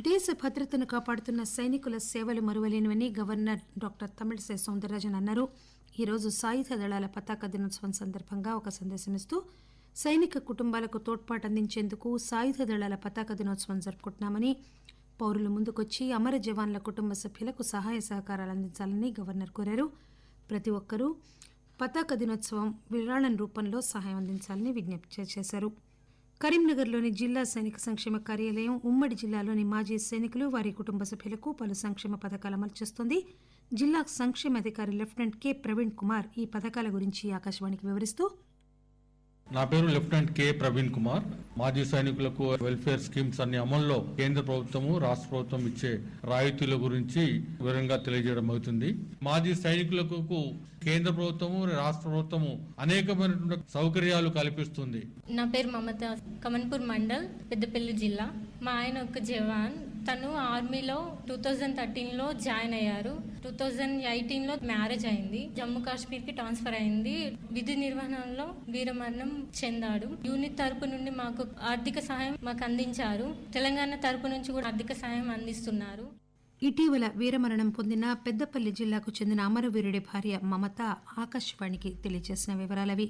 దేశ భద్రతను కాపాడుతున్న సైనికుల సేవలు మరువలేనివని గవర్నర్ డాక్టర్ తమిళిసై సౌందరరాజన్ అన్నారు. ఈరోజు సాయుధ దళాల పతాక దినోత్సవం సందర్భంగా ఒక సందేశమిస్తూ సైనిక కుటుంబాలకు తోడ్పాటు అందించేందుకు సాయుధ దళాల పతాక దినోత్సవం జరుపుకుంటున్నామని, పౌరులు ముందుకొచ్చి అమర జవాన్ల కుటుంబ సభ్యులకు సహాయ సహకారాలు అందించాలని గవర్నర్ కోరారు. ప్రతి ఒక్కరూ పతాక దినోత్సవం విరాళం రూపంలో సహాయం అందించాలని విజ్ఞప్తి చేశారు. కరీంనగర్లోని జిల్లా సైనిక సంక్షేమ కార్యాలయం ఉమ్మడి జిల్లాలోని మాజీ సైనికులు వారి కుటుంబ సభ్యులకు పలు సంక్షేమ పథకాలు అమలు చేస్తోంది. జిల్లా సంక్షేమ అధికారి లెఫ్టినెంట్ కె ప్రవీణ్ కుమార్ ఈ పథకాల గురించి ఆకాశవాణికి వివరిస్తూ, నా పేరు లెఫ్టినెంట్ కె ప్రవీణ్ కుమార్. మాజీ సైనికులకు వెల్ఫేర్ స్కీమ్స్ అన్ని అమల్లో కేంద్ర ప్రభుత్వము రాష్ట్ర ప్రభుత్వం ఇచ్చే రాయితీల గురించి వివరంగా తెలియజేయడం అవుతుంది. మాజీ సైనికులకు కేంద్ర ప్రభుత్వము రాష్ట్ర ప్రభుత్వము అనేకమైన సౌకర్యాలు కల్పిస్తుంది. నా పేరు మమత, కమన్పూర్ మండల్, పెద్దపల్లి జిల్లా. మా ఆయన ఒక జవాన్. తను ఆర్మీలో 2013లో జాయిన్ అయ్యారు. 2018లో మ్యారేజ్ అయింది. జమ్మూ కాశ్మీర్ కి ట్రాన్స్ఫర్ అయింది. విధి నిర్వహణలో వీరమరణం చెందాడు. యూనిట్ తరపు నుండి మాకు ఆర్థిక సహాయం మాకు అందించారు. తెలంగాణ తరపు నుంచి కూడా ఆర్థిక సహాయం అందిస్తున్నారు. ఇటీవల వీరమరణం పొందిన పెద్దపల్లి జిల్లాకు చెందిన అమరవీరుడి భార్య మమత ఆకాశవాణికి తెలియజేసిన వివరాలవి.